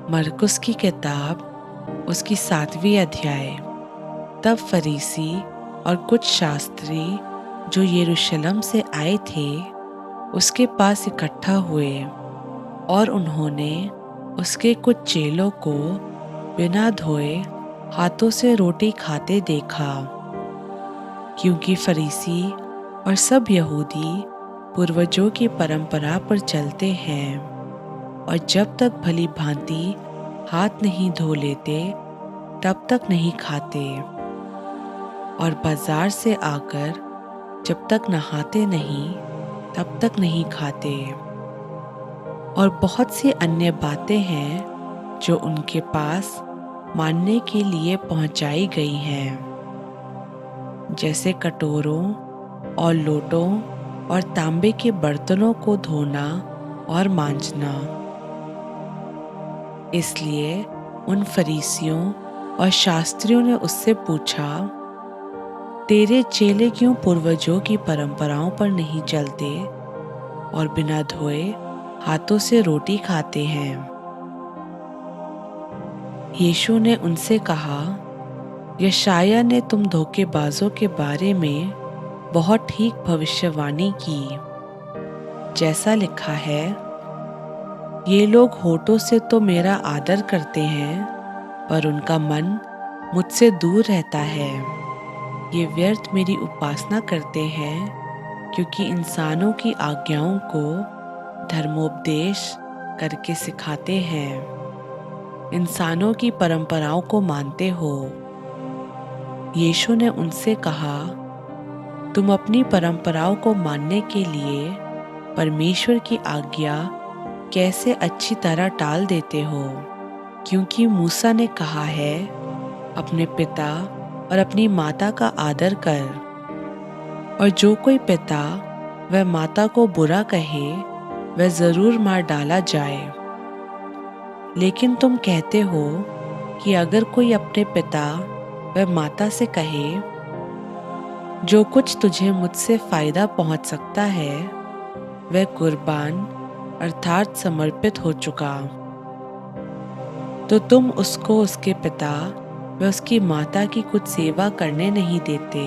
मरकुस की किताब उसकी 7वीं अध्याय। तब फरीसी और कुछ शास्त्री जो यरूशलेम से आए थे उसके पास इकट्ठा हुए और उन्होंने उसके कुछ चेलों को बिना धोए हाथों से रोटी खाते देखा, क्योंकि फरीसी और सब यहूदी पूर्वजों की परंपरा पर चलते हैं और जब तक भली भांति हाथ नहीं धो लेते तब तक नहीं खाते, और बाजार से आकर जब तक नहाते नहीं तब तक नहीं खाते। और बहुत सी अन्य बातें हैं जो उनके पास मानने के लिए पहुंचाई गई हैं, जैसे कटोरों और लोटों और तांबे के बर्तनों को धोना और मांजना। इसलिए उन फरीसियों और शास्त्रियों ने उससे पूछा, तेरे चेले क्यों पूर्वजों की परंपराओं पर नहीं चलते और बिना धोए हाथों से रोटी खाते हैं? यीशु ने उनसे कहा, यशायाह ने तुम धोखेबाजों के बारे में बहुत ठीक भविष्यवाणी की। जैसा लिखा है, ये लोग होठों से तो मेरा आदर करते हैं पर उनका मन मुझसे दूर रहता है। ये व्यर्थ मेरी उपासना करते हैं क्योंकि इंसानों की आज्ञाओं को धर्मोपदेश करके सिखाते हैं, इंसानों की परंपराओं को मानते हो। यीशु ने उनसे कहा, तुम अपनी परंपराओं को मानने के लिए परमेश्वर की आज्ञा कैसे अच्छी तरह टाल देते हो? क्योंकि मूसा ने कहा है, अपने पिता और अपनी माता का आदर कर, और जो कोई पिता व माता को बुरा कहे वह जरूर मार डाला जाए। लेकिन तुम कहते हो कि अगर कोई अपने पिता व माता से कहे, जो कुछ तुझे मुझसे फायदा पहुंच सकता है वह कुर्बान अर्थात समर्पित हो चुका, तो तुम उसको उसके पिता व उसकी माता की कुछ सेवा करने नहीं देते।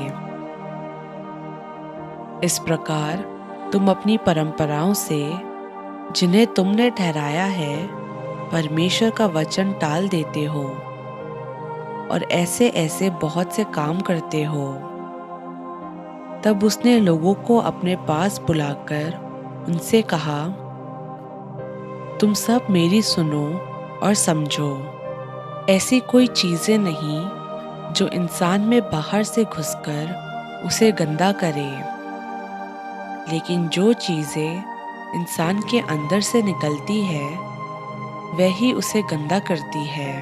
इस प्रकार तुम अपनी परंपराओं से, जिन्हें तुमने ठहराया है, परमेश्वर का वचन टाल देते हो और ऐसे ऐसे बहुत से काम करते हो। तब उसने लोगों को अपने पास बुलाकर उनसे कहा, तुम सब मेरी सुनो और समझो। ऐसी कोई चीजें नहीं जो इंसान में बाहर से घुसकर उसे गंदा करे, लेकिन जो चीजें इंसान के अंदर से निकलती है वही उसे गंदा करती है।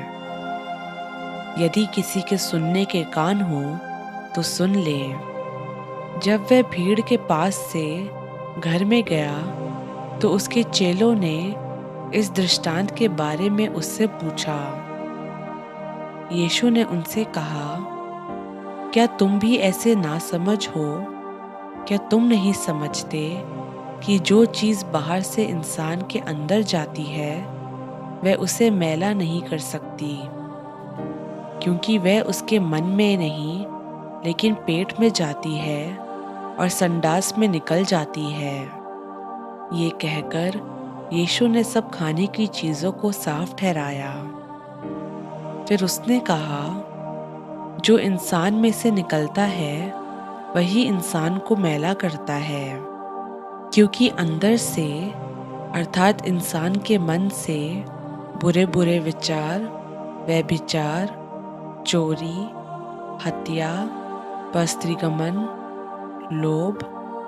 यदि किसी के सुनने के कान हो तो सुन ले। जब वह भीड़ के पास से घर में गया तो उसके चेलों ने इस दृष्टांत के बारे में उससे पूछा। यीशु ने उनसे कहा, क्या तुम भी ऐसे नासमझ हो? क्या तुम नहीं समझते कि जो चीज़ बाहर से इंसान के अंदर जाती है वह उसे मैला नहीं कर सकती, क्योंकि वह उसके मन में नहीं लेकिन पेट में जाती है और संडास में निकल जाती है। ये कहकर यीशु ने सब खाने की चीज़ों को साफ ठहराया। फिर उसने कहा, जो इंसान में से निकलता है वही इंसान को मैला करता है, क्योंकि अंदर से अर्थात इंसान के मन से बुरे बुरे विचार, व्यभिचार, चोरी, हत्या, परस्त्रीगमन, लोभ,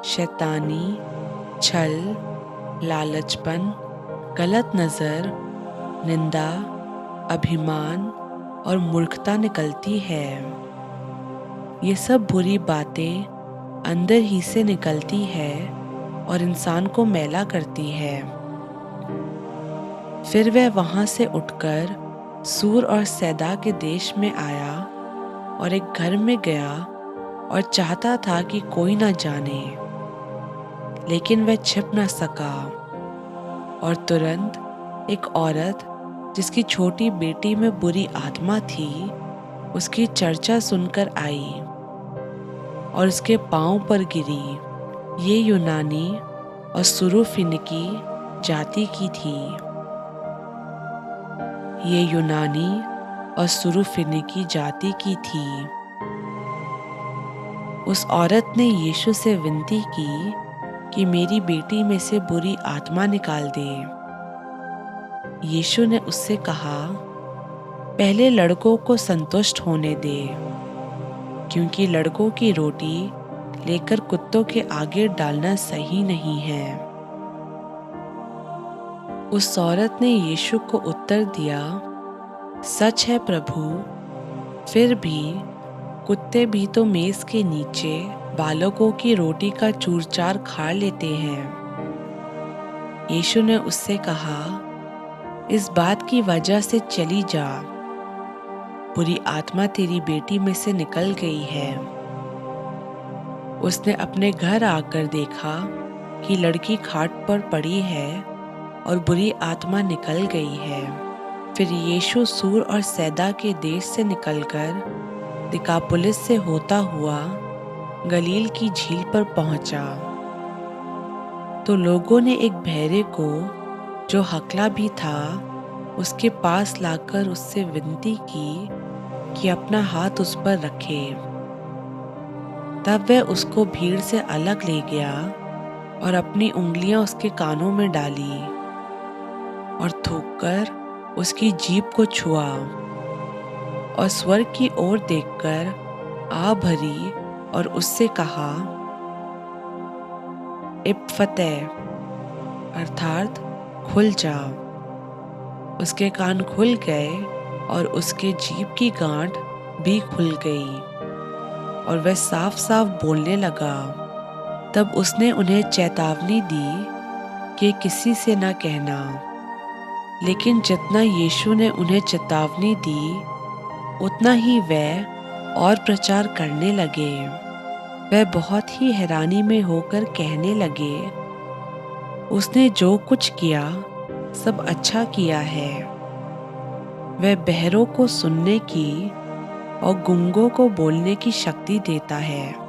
शैतानी, छल, लालचपन, गलत नज़र, निंदा, अभिमान और मूर्खता निकलती है। ये सब बुरी बातें अंदर ही से निकलती है और इंसान को मैला करती है। फिर वह वहाँ से उठकर सूर और सैदा के देश में आया और एक घर में गया और चाहता था कि कोई न जाने, लेकिन वह छिप न सका। और तुरंत एक औरत जिसकी छोटी बेटी में बुरी आत्मा थी, उसकी चर्चा सुनकर आई और उसके पांव पर गिरी। ये यूनानी और सुरूफिनिकी जाति की थी। ये यूनानी और सुरूफिनिकी जाति की थी। उस औरत ने यीशु से विनती की कि मेरी बेटी में से बुरी आत्मा निकाल दे। यीशु ने उससे कहा, पहले लड़कों को संतुष्ट होने दे, क्योंकि लड़कों की रोटी लेकर कुत्तों के आगे डालना सही नहीं है। उस औरत ने यीशु को उत्तर दिया, सच है प्रभु, फिर भी कुत्ते भी तो मेज के नीचे बालकों की रोटी का चूरचार खा लेते हैं। यीशु ने उससे कहा, इस बात की वजह से चली जा, बुरी आत्मा तेरी बेटी में से निकल गई है। उसने अपने घर आकर देखा कि लड़की खाट पर पड़ी है और बुरी आत्मा निकल गई है। फिर यीशु सूर और सैदा के देश से निकलकर दिकापुलिस से होता हुआ गलील की झील पर पहुंचा। तो लोगों ने एक बहरे को, जो हकला भी था, उसके पास लाकर उससे विनती की कि अपना हाथ उस पर रखे। तब वह उसको भीड़ से अलग ले गया और अपनी उंगलियां उसके कानों में डाली और थूककर उसकी जीभ को छुआ और स्वर्ग की ओर देखकर आ भरी और उससे कहा, इप्फते, अर्थात खुल जा। उसके कान खुल गए और उसके जीभ की गांठ भी खुल गई और वह साफ साफ बोलने लगा। तब उसने उन्हें चेतावनी दी कि किसी से न कहना। लेकिन जितना यीशु ने उन्हें चेतावनी दी, उतना ही वह और प्रचार करने लगे। वह बहुत ही हैरानी में होकर कहने लगे, उसने जो कुछ किया सब अच्छा किया है। वह बहरों को सुनने की और गूंगों को बोलने की शक्ति देता है।